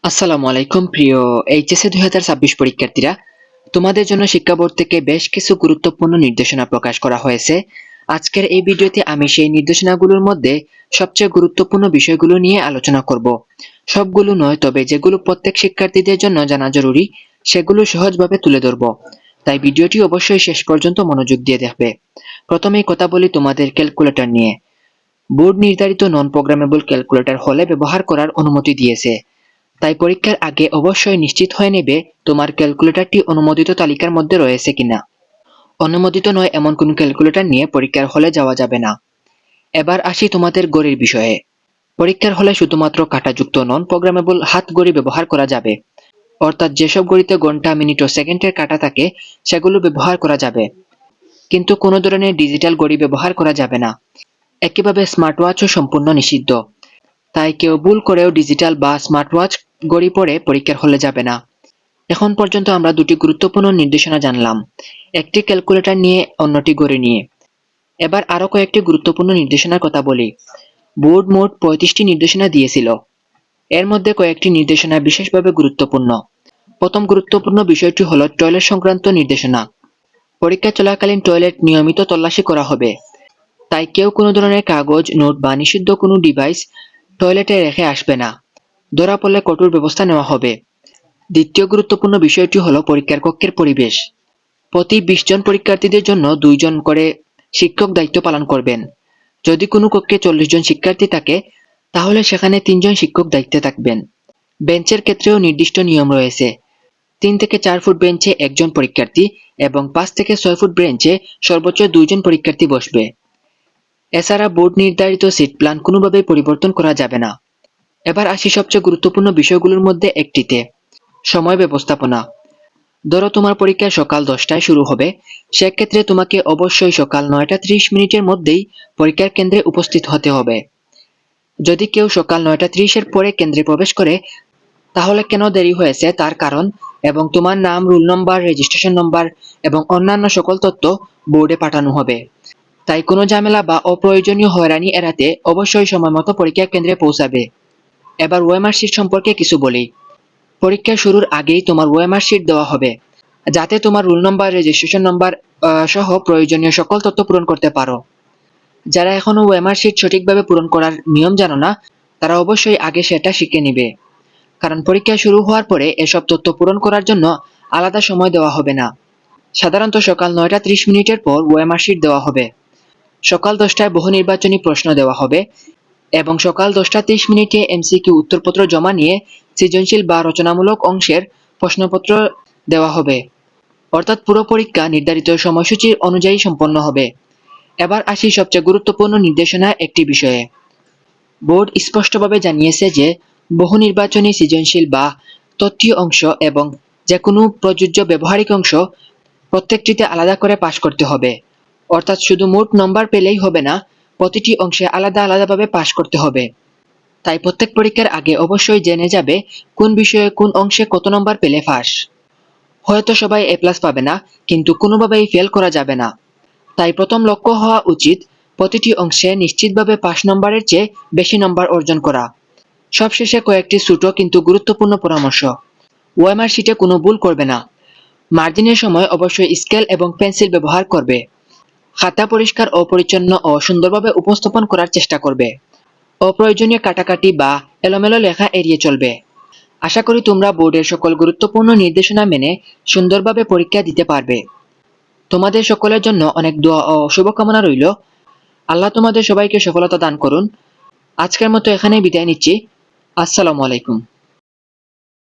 আসসালামু আলাইকুম প্রিয় এইচএসসি 2026 পরীক্ষার্থীরা, তোমাদের জন্য শিক্ষা বোর্ড থেকে বেশ কিছু গুরুত্বপূর্ণ নির্দেশনা প্রকাশ করা হয়েছে। আজকের এই ভিডিওতে আমি সেই নির্দেশনাগুলোর মধ্যে সবচেয়ে গুরুত্বপূর্ণ বিষয়গুলো নিয়ে আলোচনা করব। সবগুলো নয়, তবে যেগুলো প্রত্যেক শিক্ষার্থীদের জন্য জানা জরুরি সেগুলো সহজভাবে তুলে ধরব। তাই ভিডিওটি অবশ্যই শেষ পর্যন্ত মনোযোগ দিয়ে দেখবে। প্রথমেই কথা বলি তোমাদের ক্যালকুলেটর নিয়ে। বোর্ড নির্ধারিত নন প্রোগ্রামেবল ক্যালকুলেটর হলে ব্যবহার করার অনুমতি দিয়েছে। তাই পরীক্ষার আগে অবশ্যই নিশ্চিত হয়ে নেবে তোমার ক্যালকুলেটরটি অনুমোদিত তালিকার মধ্যে রয়েছে কিনা। অনুমোদিত নয় এমন কোনো ক্যালকুলেটর নিয়ে পরীক্ষার হলে যাওয়া যাবে না। এবার আসি তোমাদের ঘড়ির বিষয়ে। পরীক্ষার হলে শুধুমাত্র কাঁটাযুক্ত নন প্রোগ্রামেবল হাত ঘড়ি ব্যবহার করা যাবে, অর্থাৎ যেসব ঘড়িতে ঘন্টা, মিনিট ও সেকেন্ডের কাঁটা থাকে সেগুলো ব্যবহার করা যাবে, কিন্তু কোনো ধরনের ডিজিটাল ঘড়ি ব্যবহার করা যাবে না। একইভাবে স্মার্ট ওয়াচও সম্পূর্ণ নিষিদ্ধ। তাই কেউ ভুল করেও ডিজিটাল বা স্মার্ট ওয়াচ ঘড়ি পরে পরীক্ষার হলে যাবে না। এখন পর্যন্ত আমরা দুটি গুরুত্বপূর্ণ নির্দেশনা জানলাম, একটি ক্যালকুলেটর নিয়ে, অন্যটি ঘড়ি নিয়ে। এবার আরো কয়েকটি গুরুত্বপূর্ণ নির্দেশনার কথা বলি। বোর্ড মোট 35টি নির্দেশনা দিয়েছিল। এর মধ্যে কয়েকটি নির্দেশনা বিশেষভাবে গুরুত্বপূর্ণ। প্রথম গুরুত্বপূর্ণ বিষয়টি হলো টয়লেট সংক্রান্ত নির্দেশনা। পরীক্ষা চলাকালীন টয়লেট নিয়মিত তল্লাশি করা হবে। তাই কেউ কোনো ধরনের কাগজ, নোট বা নিষিদ্ধ কোনো ডিভাইস টয়লেটে রেখে আসবে না। ধরা পড়লে কঠোর ব্যবস্থা নেওয়া হবে। দ্বিতীয় গুরুত্বপূর্ণ বিষয়টি হলো পরীক্ষার কক্ষের পরিবেশ। প্রতি 20 জন পরীক্ষার্থীদের জন্য 2 জন করে শিক্ষক দায়িত্ব পালন করবেন। যদি কোনো কক্ষে 40 জন শিক্ষার্থী থাকে তাহলে সেখানে 3 জন শিক্ষক দায়িত্বে থাকবেন। বেঞ্চের ক্ষেত্রেও নির্দিষ্ট নিয়ম রয়েছে। 3 থেকে 4 ফুট বেঞ্চে একজন পরীক্ষার্থী এবং 5 থেকে 6 ফুট বেঞ্চে সর্বোচ্চ 2 জন পরীক্ষার্থী বসবে। এছাড়া বোর্ড নির্ধারিত সিট প্ল্যান কোনোভাবেই পরিবর্তন করা যাবে না। এবার আসি সবচেয়ে গুরুত্বপূর্ণ বিষয়গুলোর মধ্যে একটিতে, সময় ব্যবস্থাপনা। ধরো তোমার পরীক্ষা সকাল 10টায় শুরু হবে, সেক্ষেত্রে তোমাকে অবশ্যই সকাল 9টা 30 মিনিটের মধ্যেই পরীক্ষার কেন্দ্রে উপস্থিত হতে হবে। যদি কেউ সকাল 9টা 30-এর পরে কেন্দ্রে প্রবেশ করে তাহলে কেন দেরি হয়েছে তার কারণ এবং তোমার নাম, রোল নম্বর, রেজিস্ট্রেশন নম্বর এবং অন্যান্য সকল তথ্য বোর্ডে পাঠানো হবে। তাই কোনো ঝামেলা বা অপ্রয়োজনীয় হয়রানি এড়াতে অবশ্যই সময়মতো পরীক্ষা কেন্দ্রে পৌঁছাবে। এবার ওএমআর শিট সম্পর্কে কিছু বলি। পরীক্ষা শুরুর আগেই তোমার ওএমআর শিট দেওয়া হবে, যাতে তোমার রোল নম্বর, রেজিস্ট্রেশন নম্বর সহ প্রয়োজনীয় সকল তথ্য পূরণ করতে পারো। যারা এখনো ওএমআর শিট সঠিকভাবে পূরণ করার নিয়ম জানো না, তারা অবশ্যই আগে সেটা শিখে নিবে, কারণ পরীক্ষা শুরু হওয়ার পরে এসব তথ্য পূরণ করার জন্য আলাদা সময় দেওয়া হবে না। সাধারণত সকাল 9টা 30 মিনিটের পর ওএমআর শিট দেওয়া হবে। সকাল 10টায় বহু নির্বাচনী প্রশ্ন দেওয়া হবে এবং সকাল 10টা 30 মিনিটে এমসিকিউ উত্তরপত্র জমা নিয়ে সৃজনশীল বা রচনামূলক অংশের প্রশ্নপত্র দেওয়া হবে। অর্থাৎ পুরো পরীক্ষা নির্ধারিত সময়সূচি অনুযায়ী সম্পন্ন হবে। এবার আসি সবচেয়ে গুরুত্বপূর্ণ নির্দেশনা একটি বিষয়ে। বোর্ড স্পষ্টভাবে জানিয়েছে যে বহু নির্বাচনী, সৃজনশীল বা তথ্যীয় অংশ এবং যে কোনো প্রযোজ্য ব্যবহারিক অংশ প্রত্যেকটিতে আলাদা করে পাশ করতে হবে। অর্থাৎ শুধু মোট নম্বর পেলেই হবে না, প্রতিটি অংশে আলাদা আলাদাভাবে পাশ করতে হবে। তাই প্রত্যেক পরীক্ষার আগে অবশ্যই জেনে যাবে কোন বিষয়ে কোন অংশে কত নম্বর পেলে পাস। হয়তো সবাই এ প্লাস পাবে না, কিন্তু কোনোভাবেই ফেল করা যাবে না। তাই প্রথম লক্ষ্য হওয়া উচিত প্রতিটি অংশে নিশ্চিতভাবে 5 নম্বরের চেয়ে বেশি নম্বর অর্জন করা। সবশেষে কয়েকটি ছোট কিন্তু গুরুত্বপূর্ণ পরামর্শ। ওএমআর শিটে কোনো ভুল করবে না। মার্জিনের সময় অবশ্যই স্কেল এবং পেন্সিল ব্যবহার করবে। খাতা পরিষ্কার ও পরিচ্ছন্ন ও সুন্দরভাবে উপস্থাপন করার চেষ্টা করবে। অপ্রয়োজনীয় কাটাকাটি বা এলোমেলো লেখা এড়িয়ে চলবে। আশা করি তোমরা বোর্ডের সকল গুরুত্বপূর্ণ নির্দেশনা মেনে সুন্দরভাবে পরীক্ষা দিতে পারবে। তোমাদের সকলের জন্য অনেক দোয়া ও শুভকামনা রইল। আল্লাহ তোমাদের সবাইকে সফলতা দান করুন। আজকের মতো এখানেই বিদায় নিচ্ছি। আসসালামু আলাইকুম।